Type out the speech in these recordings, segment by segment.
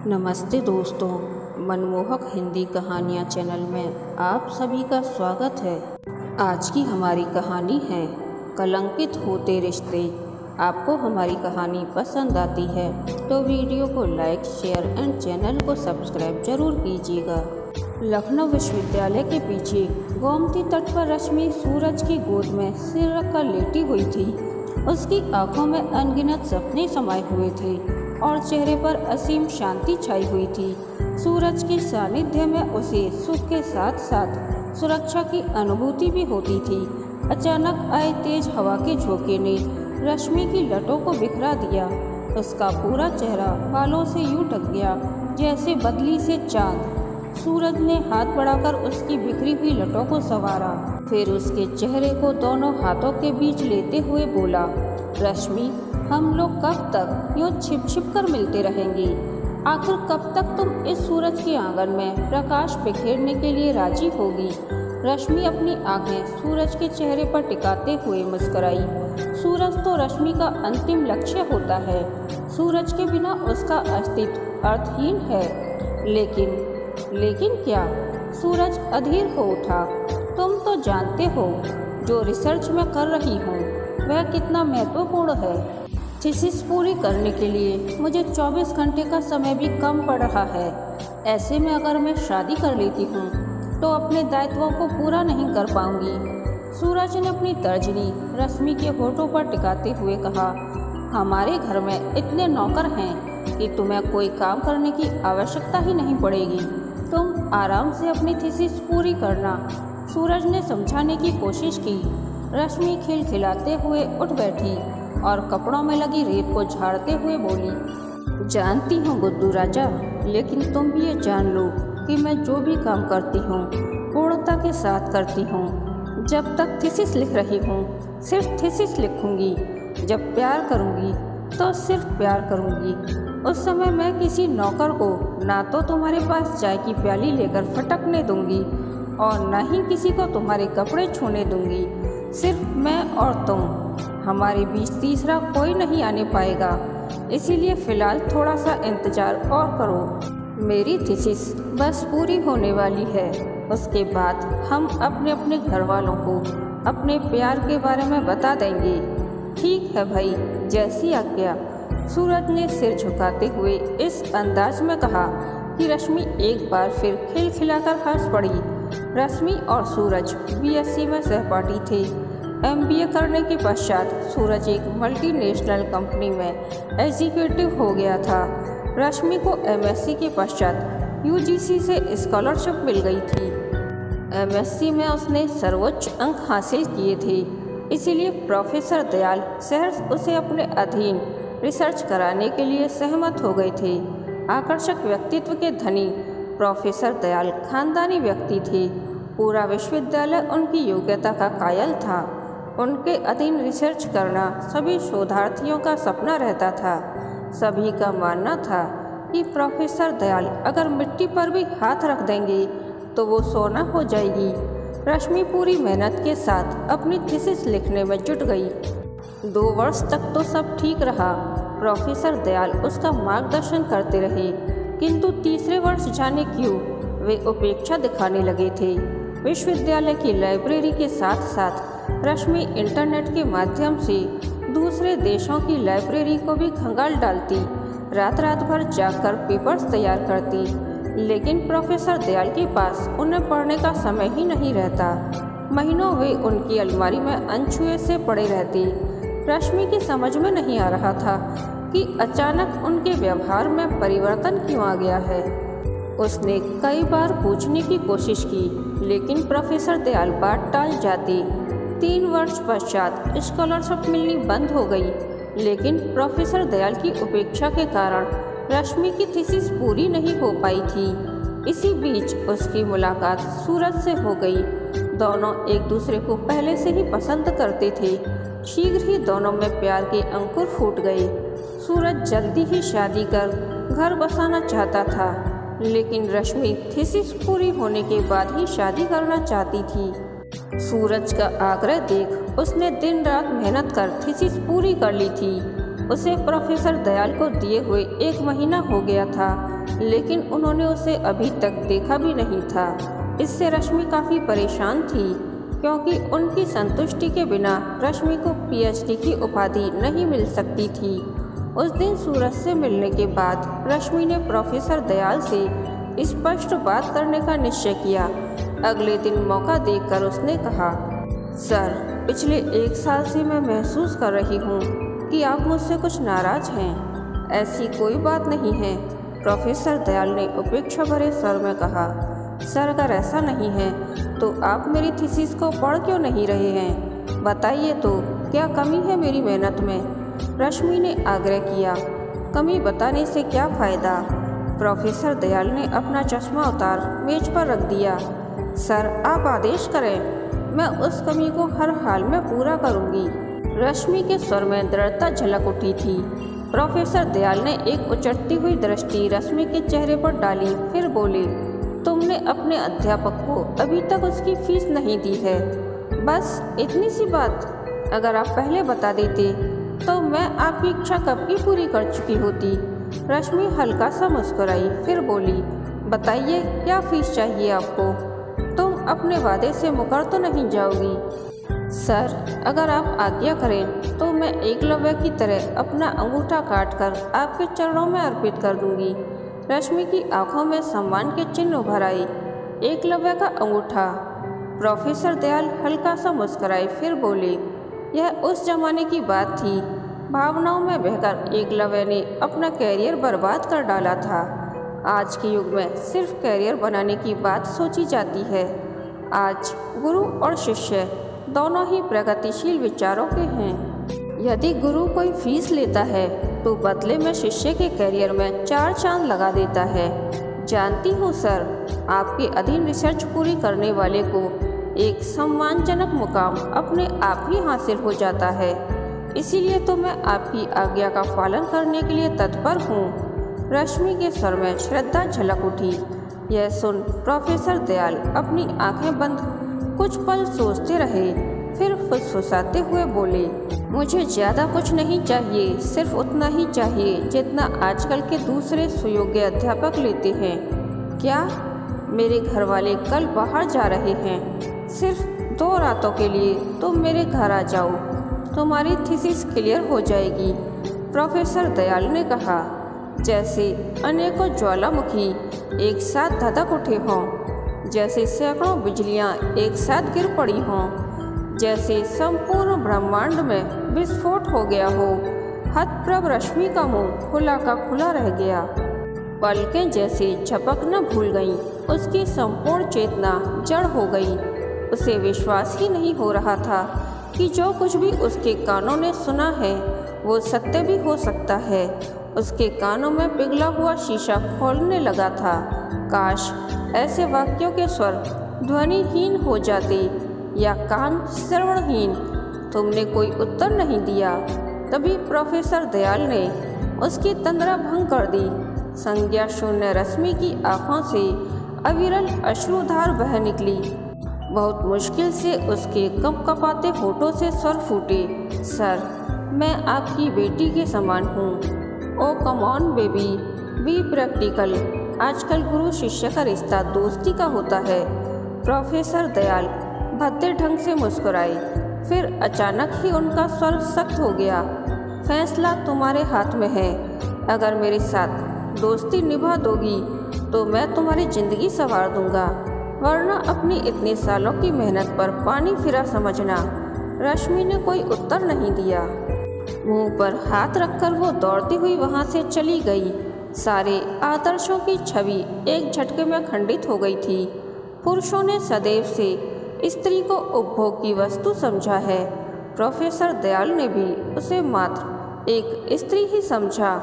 नमस्ते दोस्तों, मनमोहक हिंदी कहानियाँ चैनल में आप सभी का स्वागत है। आज की हमारी कहानी है कलंकित होते रिश्ते। आपको हमारी कहानी पसंद आती है तो वीडियो को लाइक, शेयर एंड चैनल को सब्सक्राइब जरूर कीजिएगा। लखनऊ विश्वविद्यालय के पीछे गोमती तट पर रश्मि सूरज की गोद में सिर रखकर लेटी हुई थी। उसकी आंखों में अनगिनत सपने समाये हुए थे और चेहरे पर असीम शांति छाई हुई थी। सूरज के सानिध्य में उसे सुख के साथ साथ सुरक्षा की अनुभूति भी होती थी। अचानक आए तेज हवा के झोंके ने रश्मि की लटों को बिखरा दिया। उसका पूरा चेहरा बालों से यूं ढक गया जैसे बदली से चांद। सूरज ने हाथ बढ़ाकर उसकी बिखरी हुई लटों को संवारा, फिर उसके चेहरे को दोनों हाथों के बीच लेते हुए बोला, रश्मि, हम लोग कब तक यूँ छिप छिप कर मिलते रहेंगे? आखिर कब तक तुम इस सूरज के आंगन में प्रकाश बिखेरने के लिए राजी होगी? रश्मि अपनी आंखें सूरज के चेहरे पर टिकाते हुए मुस्कुराई। सूरज तो रश्मि का अंतिम लक्ष्य होता है। सूरज के बिना उसका अस्तित्व अर्थहीन है। लेकिन क्या? सूरज अधीर हो उठा। तुम तो जानते हो जो रिसर्च मैं कर रही हूँ वह कितना महत्वपूर्ण है। थीसिस पूरी करने के लिए मुझे 24 घंटे का समय भी कम पड़ रहा है। ऐसे में अगर मैं शादी कर लेती हूँ तो अपने दायित्वों को पूरा नहीं कर पाऊंगी। सूरज ने अपनी तर्जनी रश्मि के होठों पर टिकाते हुए कहा, हमारे घर में इतने नौकर हैं कि तुम्हें कोई काम करने की आवश्यकता ही नहीं पड़ेगी। तुम आराम से अपनी थीसिस पूरी करना। सूरज ने समझाने की कोशिश की। रश्मि खिलखिलाते हुए उठ बैठी और कपड़ों में लगी रेत को झाड़ते हुए बोली, जानती हूँ गुड्डू राजा, लेकिन तुम भी ये जान लो कि मैं जो भी काम करती हूँ पूर्णता के साथ करती हूँ। जब तक थीसिस लिख रही हूँ सिर्फ थीसिस लिखूँगी। जब प्यार करूँगी तो सिर्फ प्यार करूँगी। उस समय मैं किसी नौकर को ना तो तुम्हारे पास चाय की प्याली लेकर फटकने दूँगी और न ही किसी को तुम्हारे कपड़े छूने दूँगी। सिर्फ मैं और तुम, हमारे बीच तीसरा कोई नहीं आने पाएगा। इसीलिए फ़िलहाल थोड़ा सा इंतज़ार और करो। मेरी थीसिस बस पूरी होने वाली है। उसके बाद हम अपने अपने घर वालों को अपने प्यार के बारे में बता देंगे। ठीक है भाई, जैसी आज्ञा। सूरज ने सिर झुकाते हुए इस अंदाज में कहा कि रश्मि एक बार फिर खिलखिलाकर हंस पड़ी। रश्मि और सूरज बीएससी में सहपाठी थे। एमबीए करने के पश्चात सूरज एक मल्टीनेशनल कंपनी में एग्जीक्यूटिव हो गया था। रश्मि को एमएससी के पश्चात यूजीसी से स्कॉलरशिप मिल गई थी। एमएससी में उसने सर्वोच्च अंक हासिल किए थे, इसीलिए प्रोफेसर दयाल सहर्ष उसे अपने अधीन रिसर्च कराने के लिए सहमत हो गए थे। आकर्षक व्यक्तित्व के धनी प्रोफेसर दयाल खानदानी व्यक्ति थे। पूरा विश्वविद्यालय उनकी योग्यता का कायल था। उनके अधीन रिसर्च करना सभी शोधार्थियों का सपना रहता था। सभी का मानना था कि प्रोफेसर दयाल अगर मिट्टी पर भी हाथ रख देंगे तो वो सोना हो जाएगी। रश्मि पूरी मेहनत के साथ अपनी थीसिस लिखने में जुट गई। 2 वर्ष तक तो सब ठीक रहा। प्रोफेसर दयाल उसका मार्गदर्शन करते रहे, किंतु तीसरे वर्ष जाने क्यों वे उपेक्षा दिखाने लगे थे। विश्वविद्यालय की लाइब्रेरी के साथ साथ रश्मि इंटरनेट के माध्यम से दूसरे देशों की लाइब्रेरी को भी खंगाल डालती। रात भर जागकर पेपर्स तैयार करती, लेकिन प्रोफेसर दयाल के पास उन्हें पढ़ने का समय ही नहीं रहता। महीनों वे उनकी अलमारी में अनछुए से पड़े रहते। रश्मि की समझ में नहीं आ रहा था कि अचानक उनके व्यवहार में परिवर्तन क्यों आ गया है। उसने कई बार पूछने की कोशिश की, लेकिन प्रोफेसर दयाल बात टाल जाते। 3 वर्ष पश्चात स्कॉलरशिप मिलनी बंद हो गई, लेकिन प्रोफेसर दयाल की उपेक्षा के कारण रश्मि की थीसिस पूरी नहीं हो पाई थी। इसी बीच उसकी मुलाकात सूरज से हो गई। दोनों एक दूसरे को पहले से ही पसंद करते थे। शीघ्र ही दोनों में प्यार के अंकुर फूट गए। सूरज जल्दी ही शादी कर घर बसाना चाहता था, लेकिन रश्मि थीसिस पूरी होने के बाद ही शादी करना चाहती थी। सूरज का आग्रह देख उसने दिन रात मेहनत कर थीसिस पूरी कर ली थी। उसे प्रोफेसर दयाल को दिए हुए 1 महीना हो गया था। लेकिन उन्होंने उसे अभी तक देखा भी नहीं था। इससे रश्मि काफ़ी परेशान थी, क्योंकि उनकी संतुष्टि के बिना रश्मि को पीएचडी की उपाधि नहीं मिल सकती थी। उस दिन सूरज से मिलने के बाद रश्मि ने प्रोफेसर दयाल से स्पष्ट बात करने का निश्चय किया। अगले दिन मौका देखकर उसने कहा, सर, पिछले 1 साल से मैं महसूस कर रही हूँ कि आप मुझसे कुछ नाराज हैं। ऐसी कोई बात नहीं है। प्रोफेसर दयाल ने उपेक्षा भरे स्वर में कहा, सर, अगर ऐसा नहीं है तो आप मेरी थीसिस को पढ़ क्यों नहीं रहे हैं? बताइए तो, क्या कमी है मेरी मेहनत में? रश्मि ने आग्रह किया। कमी बताने से क्या फ़ायदा? प्रोफेसर दयाल ने अपना चश्मा उतार मेज पर रख दिया। सर, आप आदेश करें, मैं उस कमी को हर हाल में पूरा करूंगी। रश्मि के स्वर में दृढ़ता झलक उठी थी। प्रोफेसर दयाल ने एक उचटती हुई दृष्टि रश्मि के चेहरे पर डाली, फिर बोले, तुमने अपने अध्यापक को अभी तक उसकी फीस नहीं दी है। बस इतनी सी बात। अगर आप पहले बता देते तो मैं आपकी इच्छा कब की पूरी कर चुकी होती। रश्मि हल्का सा मुस्कुराई, फिर बोली, बताइए, क्या फीस चाहिए आपको? तुम अपने वादे से मुकर तो नहीं जाओगी? सर, अगर आप आज्ञा करें तो मैं एकलव्य की तरह अपना अंगूठा काटकर आपके चरणों में अर्पित कर दूंगी। रश्मि की आंखों में सम्मान के चिन्ह उभर आए। एकलव्य का अंगूठा। प्रोफेसर दयाल हल्का सा मुस्कुराए, फिर बोले, यह उस जमाने की बात थी। भावनाओं में बहकर एकलव्य ने अपना कैरियर बर्बाद कर डाला था। आज के युग में सिर्फ कैरियर बनाने की बात सोची जाती है। आज गुरु और शिष्य दोनों ही प्रगतिशील विचारों के हैं। यदि गुरु कोई फीस लेता है तो बदले में शिष्य के कैरियर में 4 चांद लगा देता है। जानती हूँ सर, आपके अधीन रिसर्च पूरी करने वाले को एक सम्मानजनक मुकाम अपने आप ही हासिल हो जाता है। इसीलिए तो मैं आपकी आज्ञा का पालन करने के लिए तत्पर हूँ। रश्मि के स्वर में श्रद्धा झलक उठी। यह सुन प्रोफेसर दयाल अपनी आंखें बंद कुछ पल सोचते रहे, फिर फुसफुसाते हुए बोले, मुझे ज़्यादा कुछ नहीं चाहिए, सिर्फ उतना ही चाहिए जितना आजकल के दूसरे सुयोग्य अध्यापक लेते हैं। क्या? मेरे घर वाले कल बाहर जा रहे हैं। सिर्फ 2 रातों के लिए तुम मेरे घर आ जाओ, तुम्हारी थीसिस क्लियर हो जाएगी। प्रोफेसर दयाल ने कहा, जैसे अनेकों ज्वालामुखी एक साथ धधक उठे हों, जैसे सैकड़ों बिजलियां एक साथ गिर पड़ी हों, जैसे संपूर्ण ब्रह्मांड में विस्फोट हो गया हो। हतप्रभ रश्मि का मुंह खुला का खुला रह गया। पलकें जैसे झपकना भूल गईं, उसकी संपूर्ण चेतना जड़ हो गई। उसे विश्वास ही नहीं हो रहा था कि जो कुछ भी उसके कानों ने सुना है वो सत्य भी हो सकता है। उसके कानों में पिघला हुआ शीशा खोलने लगा था। काश ऐसे वाक्यों के स्वर ध्वनिहीन हो जाते या कान श्रवणहीन। तुमने कोई उत्तर नहीं दिया। तभी प्रोफेसर दयाल ने उसकी तंद्रा भंग कर दी। संज्ञा शून्य रश्मि की आंखों से अविरल अश्रुधार बह निकली। बहुत मुश्किल से उसके कँपकँपाते होठों से स्वर फूटे, सर, मैं आपकी बेटी के समान हूँ। Oh come on baby, be practical. आजकल गुरु शिष्य का रिश्ता दोस्ती का होता है। प्रोफेसर दयाल भद्दे ढंग से मुस्कुराए, फिर अचानक ही उनका स्वर सख्त हो गया। फैसला तुम्हारे हाथ में है। अगर मेरे साथ दोस्ती निभा दोगी तो मैं तुम्हारी जिंदगी संवार दूंगा, वरना अपनी इतने सालों की मेहनत पर पानी फिरा समझना। रश्मि ने कोई उत्तर नहीं दिया। मुंह पर हाथ रखकर वो दौड़ती हुई वहां से चली गई। सारे आदर्शों की छवि एक झटके में खंडित हो गई थी। पुरुषों ने सदैव से स्त्री को उपभोग की वस्तु समझा है। प्रोफेसर दयाल ने भी उसे मात्र एक स्त्री ही समझा।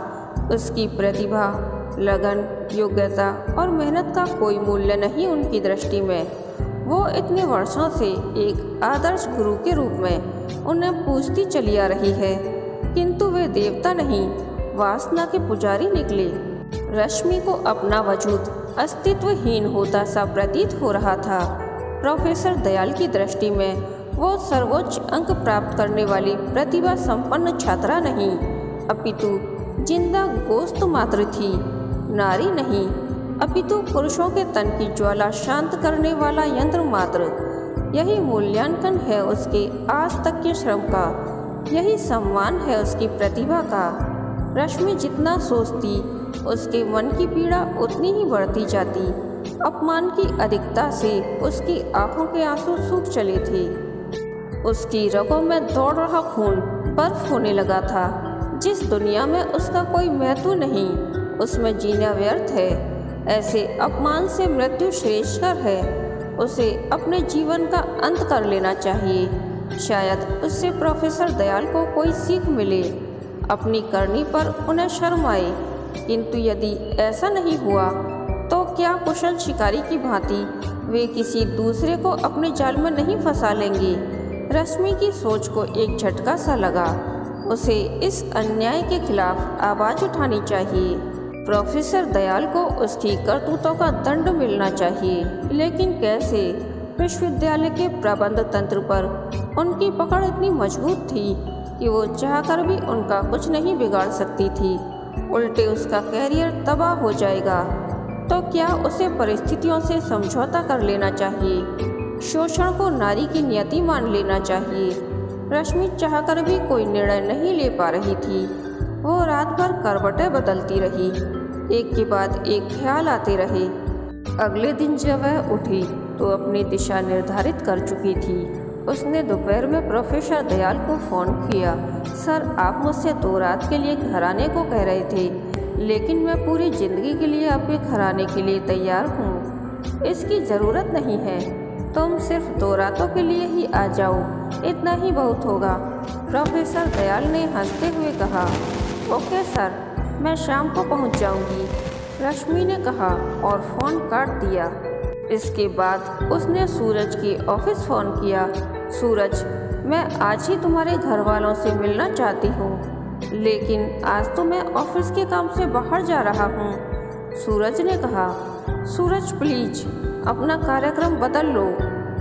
उसकी प्रतिभा, लगन, योग्यता और मेहनत का कोई मूल्य नहीं उनकी दृष्टि में। वो इतने वर्षों से एक आदर्श गुरु के रूप में उन्हें पूजती चली आ रही है, किंतु वे देवता नहीं, वासना के पुजारी निकले। रश्मि को अपना वजूद अस्तित्वहीन होता सा प्रतीत हो रहा था। प्रोफेसर दयाल की दृष्टि में वो सर्वोच्च अंक प्राप्त करने वाली प्रतिभा संपन्न छात्रा नहीं, अपितु जिंदा गोश्त मात्र थी, नारी नहीं, अपितु पुरुषों के तन की ज्वाला शांत करने वाला यंत्र मात्र। यही मूल्यांकन है उसके आज तक के श्रम का, यही सम्मान है उसकी प्रतिभा का। रश्मि जितना सोचती उसके मन की पीड़ा उतनी ही बढ़ती जाती। अपमान की अधिकता से उसकी आंखों के आंसू सूख चले थे। उसकी रगों में दौड़ रहा खून बर्फ होने लगा था। जिस दुनिया में उसका कोई महत्व नहीं, उसमें जीना व्यर्थ है। ऐसे अपमान से मृत्यु श्रेष्ठकर है। उसे अपने जीवन का अंत कर लेना चाहिए। शायद उससे प्रोफेसर दयाल को कोई सीख मिले। अपनी करनी पर उन्हें शर्म आए। किंतु यदि ऐसा नहीं हुआ तो क्या कुशल शिकारी की भांति वे किसी दूसरे को अपने जाल में नहीं फंसा लेंगे। रश्मि की सोच को एक झटका सा लगा। उसे इस अन्याय के खिलाफ आवाज उठानी चाहिए। प्रोफेसर दयाल को उसकी करतूतों का दंड मिलना चाहिए, लेकिन कैसे? विश्वविद्यालय के प्रबंध तंत्र पर उनकी पकड़ इतनी मजबूत थी कि वो चाहकर भी उनका कुछ नहीं बिगाड़ सकती थी। उल्टे उसका कैरियर तबाह हो जाएगा। तो क्या उसे परिस्थितियों से समझौता कर लेना चाहिए? शोषण को नारी की नियति मान लेना चाहिए। रश्मि चाहकर भी कोई निर्णय नहीं ले पा रही थी। वो रात भर करवटें बदलती रही। एक के बाद एक ख्याल आते रहे। अगले दिन जब वह उठी तो अपनी दिशा निर्धारित कर चुकी थी। उसने दोपहर में प्रोफेसर दयाल को फ़ोन किया। सर, आप मुझसे 2 रात के लिए घर आने को कह रहे थे, लेकिन मैं पूरी ज़िंदगी के लिए आपके घर आने के लिए तैयार हूँ। इसकी ज़रूरत नहीं है, तुम सिर्फ 2 रातों के लिए ही आ जाओ, इतना ही बहुत होगा। प्रोफेसर दयाल ने हंसते हुए कहा, ओके सर, मैं शाम को पहुँच जाऊँगी। रश्मि ने कहा और फ़ोन काट दिया। इसके बाद उसने सूरज के ऑफिस फ़ोन किया। सूरज, मैं आज ही तुम्हारे घर वालों से मिलना चाहती हूँ, लेकिन आज तो मैं ऑफिस के काम से बाहर जा रहा हूँ। सूरज ने कहा, सूरज प्लीज अपना कार्यक्रम बदल लो,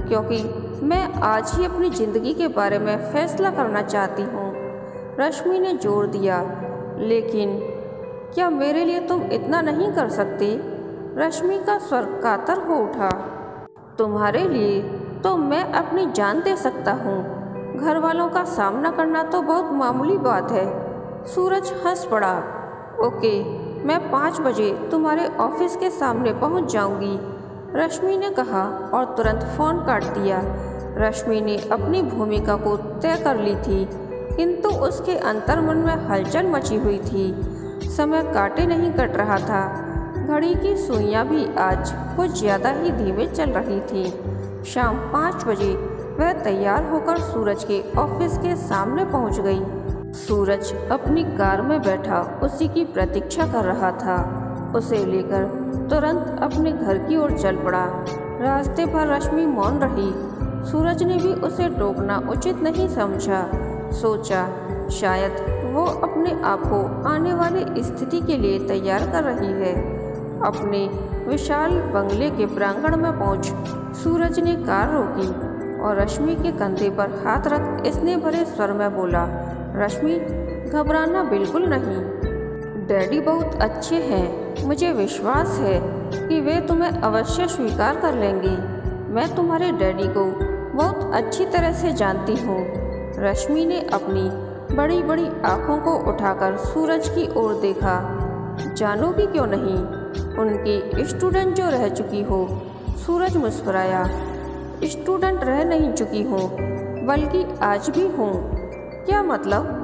क्योंकि मैं आज ही अपनी ज़िंदगी के बारे में फैसला करना चाहती हूँ। रश्मि ने जोर दिया, लेकिन क्या मेरे लिए तुम इतना नहीं कर सकते? रश्मि का स्वर कातर हो उठा। तुम्हारे लिए तो मैं अपनी जान दे सकता हूँ। घर वालों का सामना करना तो बहुत मामूली बात है। सूरज हंस पड़ा। ओके, मैं 5 बजे तुम्हारे ऑफिस के सामने पहुँच जाऊँगी, रश्मि ने कहा और तुरंत फ़ोन काट दिया। रश्मि ने अपनी भूमिका को तय कर ली थी, किंतु उसके अंतर्मन में हलचल मची हुई थी। समय काटे नहीं कट रहा था। घड़ी की सुइयां भी आज कुछ ज़्यादा ही धीमे चल रही थी। शाम 5 बजे वह तैयार होकर सूरज के ऑफिस के सामने पहुंच गई। सूरज अपनी कार में बैठा उसी की प्रतीक्षा कर रहा था। उसे लेकर तुरंत अपने घर की ओर चल पड़ा। रास्ते पर रश्मि मौन रही। सूरज ने भी उसे टोकना उचित नहीं समझा। सोचा शायद वो अपने आप को आने वाली स्थिति के लिए तैयार कर रही है। अपने विशाल बंगले के प्रांगण में पहुंच सूरज ने कार रोकी और रश्मि के कंधे पर हाथ रख स्नेह भरे स्वर में बोला, रश्मि, घबराना बिल्कुल नहीं। डैडी बहुत अच्छे हैं। मुझे विश्वास है कि वे तुम्हें अवश्य स्वीकार कर लेंगे। मैं तुम्हारे डैडी को बहुत अच्छी तरह से जानती हूँ। रश्मि ने अपनी बड़ी बड़ी आँखों को उठाकर सूरज की ओर देखा। जानू भी क्यों नहीं, उनकी स्टूडेंट जो रह चुकी हो। सूरज मुस्कुराया। स्टूडेंट रह नहीं चुकी हूँ, बल्कि आज भी हूँ। क्या मतलब?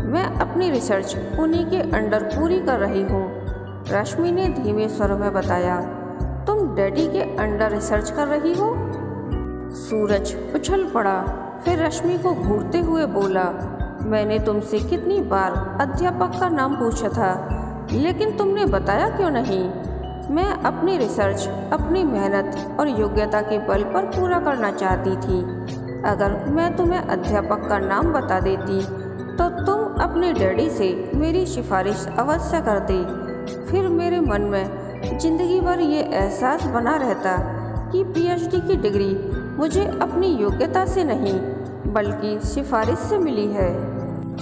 मैं अपनी रिसर्च उन्हीं के अंडर पूरी कर रही हूँ, रश्मि ने धीमे स्वर में बताया। तुम डैडी के अंडर रिसर्च कर रही हो? सूरज उछल पड़ा, फिर रश्मि को घूरते हुए बोला, मैंने तुमसे कितनी बार अध्यापक का नाम पूछा था, लेकिन तुमने बताया क्यों नहीं? मैं अपनी रिसर्च अपनी मेहनत और योग्यता के बल पर पूरा करना चाहती थी। अगर मैं तुम्हें अध्यापक का नाम बता देती तो तुम अपने डैडी से मेरी सिफारिश अवश्य करते। फिर मेरे मन में जिंदगी भर ये एहसास बना रहता कि पीएचडी की डिग्री मुझे अपनी योग्यता से नहीं बल्कि सिफारिश से मिली है।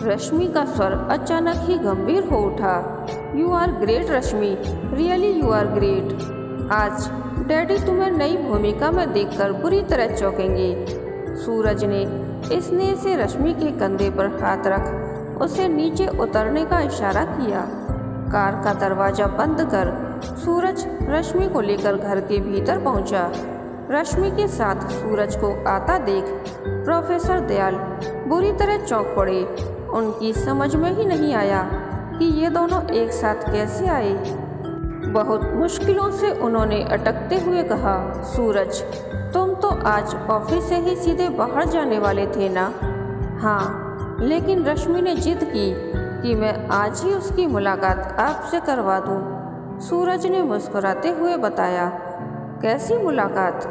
रश्मि का स्वर अचानक ही गंभीर हो उठा। You are great Rashmi, really you are great. आज डैडी तुम्हें नई भूमिका में देखकर बुरी तरह चौंकेंगे। सूरज ने स्नेह से रश्मि के कंधे पर हाथ रख उसे नीचे उतरने का इशारा किया। कार का दरवाजा बंद कर सूरज रश्मि को लेकर घर के भीतर पहुंचा। रश्मि के साथ सूरज को आता देख प्रोफेसर दयाल बुरी तरह चौंक पड़े। उनकी समझ में ही नहीं आया कि ये दोनों एक साथ कैसे आए। बहुत मुश्किलों से उन्होंने अटकते हुए कहा, सूरज तुम तो आज ऑफिस से ही सीधे बाहर जाने वाले थे ना? हाँ, लेकिन रश्मि ने जिद की कि मैं आज ही उसकी मुलाकात आपसे करवा दूं। सूरज ने मुस्कुराते हुए बताया। कैसी मुलाकात?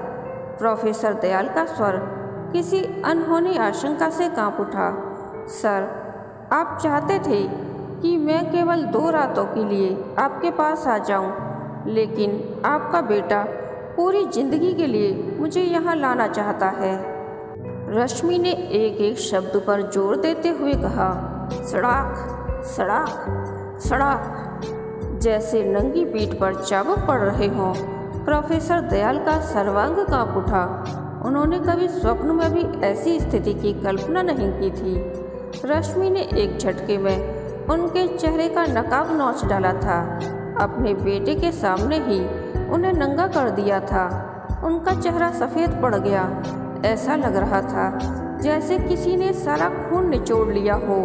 प्रोफेसर दयाल का स्वर किसी अनहोनी आशंका से कांप उठा। सर, आप चाहते थे कि मैं केवल 2 रातों के लिए आपके पास आ जाऊं, लेकिन आपका बेटा पूरी जिंदगी के लिए मुझे यहाँ लाना चाहता है। रश्मि ने एक एक शब्द पर जोर देते हुए कहा, सड़ाक सड़ाक सड़ाक। जैसे नंगी पीठ पर चाबुक पड़ रहे हों। प्रोफेसर दयाल का सर्वांग कांप उठा। उन्होंने कभी स्वप्न में भी ऐसी स्थिति की कल्पना नहीं की थी। रश्मि ने एक झटके में उनके चेहरे का नकाब नोच डाला था। अपने बेटे के सामने ही उन्हें नंगा कर दिया था। उनका चेहरा सफ़ेद पड़ गया। ऐसा लग रहा था जैसे किसी ने सारा खून निचोड़ लिया हो।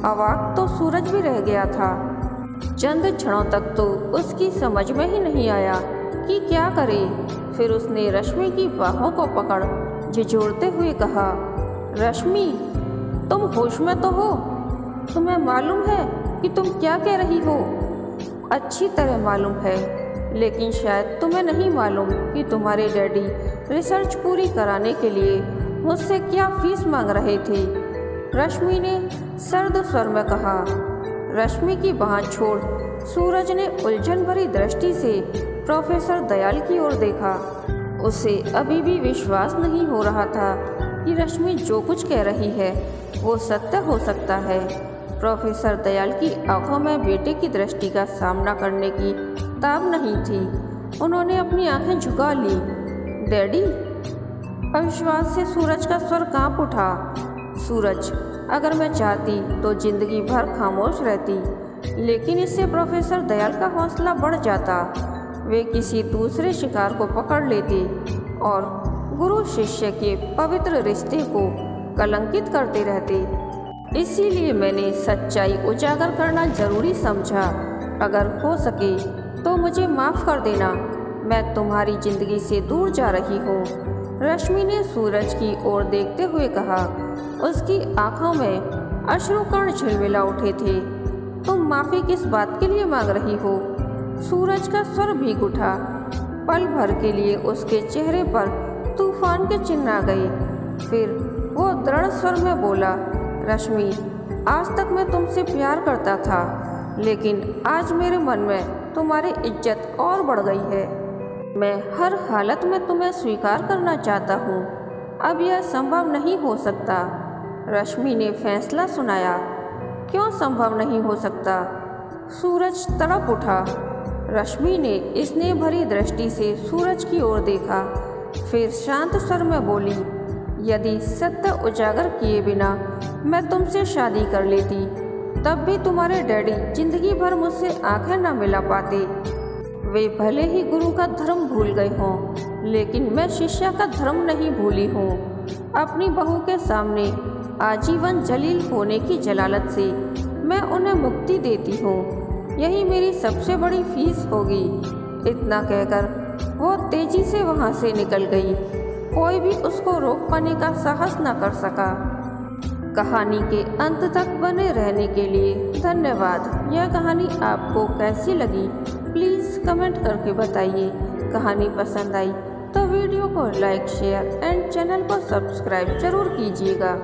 अवाक तो सूरज भी रह गया था। चंद क्षणों तक तो उसकी समझ में ही नहीं आया कि क्या करे। फिर उसने रश्मि की बाहों को पकड़ झिझोड़ते हुए कहा, रश्मि तुम होश में तो हो? तुम्हें मालूम है कि तुम क्या कह रही हो? अच्छी तरह मालूम है, लेकिन शायद तुम्हें नहीं मालूम कि तुम्हारे डैडी रिसर्च पूरी कराने के लिए मुझसे क्या फीस मांग रहे थे। रश्मि ने सर्द स्वर में कहा। रश्मि की बाह छोड़ सूरज ने उलझन भरी दृष्टि से प्रोफेसर दयाल की ओर देखा। उसे अभी भी विश्वास नहीं हो रहा था कि रश्मि जो कुछ कह रही है वो सत्य हो सकता है। प्रोफेसर दयाल की आंखों में बेटे की दृष्टि का सामना करने की ताब नहीं थी। उन्होंने अपनी आंखें झुका ली। डैडी? अविश्वास से सूरज का स्वर कांप उठा। सूरज, अगर मैं चाहती तो जिंदगी भर खामोश रहती, लेकिन इससे प्रोफेसर दयाल का हौसला बढ़ जाता। वे किसी दूसरे शिकार को पकड़ लेते और गुरु शिष्य के पवित्र रिश्ते को कलंकित करते रहते। इसीलिए मैंने सच्चाई उजागर करना जरूरी समझा। अगर हो सके तो मुझे माफ़ कर देना। मैं तुम्हारी जिंदगी से दूर जा रही हूँ। रश्मि ने सूरज की ओर देखते हुए कहा। उसकी आंखों में अश्रुकण झिलमिला उठे थे। तुम माफ़ी किस बात के लिए मांग रही हो? सूरज का स्वर भीग उठा। पल भर के लिए उसके चेहरे पर तूफान के चिन्ह आ गए। फिर वो दृढ़ स्वर में बोला, रश्मि, आज तक मैं तुमसे प्यार करता था, लेकिन आज मेरे मन में तुम्हारी इज्जत और बढ़ गई है। मैं हर हालत में तुम्हें स्वीकार करना चाहता हूँ। अब यह संभव नहीं हो सकता। रश्मि ने फैसला सुनाया। क्यों संभव नहीं हो सकता? सूरज तड़प उठा। रश्मि ने स्नेह भरी दृष्टि से सूरज की ओर देखा। फिर शांत स्वर में बोली, यदि सत्य उजागर किए बिना मैं तुमसे शादी कर लेती, तब भी तुम्हारे डैडी जिंदगी भर मुझसे आंखें न मिला पाते। वे भले ही गुरु का धर्म भूल गए हों, लेकिन मैं शिष्या का धर्म नहीं भूली हूँ। अपनी बहू के सामने आजीवन जलील होने की जलालत से मैं उन्हें मुक्ति देती हूँ। यही मेरी सबसे बड़ी फीस होगी। इतना कहकर वो तेजी से वहाँ से निकल गई। कोई भी उसको रोक पाने का साहस न कर सका। कहानी के अंत तक बने रहने के लिए धन्यवाद। यह कहानी आपको कैसी लगी प्लीज़ कमेंट करके बताइए। कहानी पसंद आई तो वीडियो को लाइक, शेयर एंड चैनल को सब्सक्राइब जरूर कीजिएगा।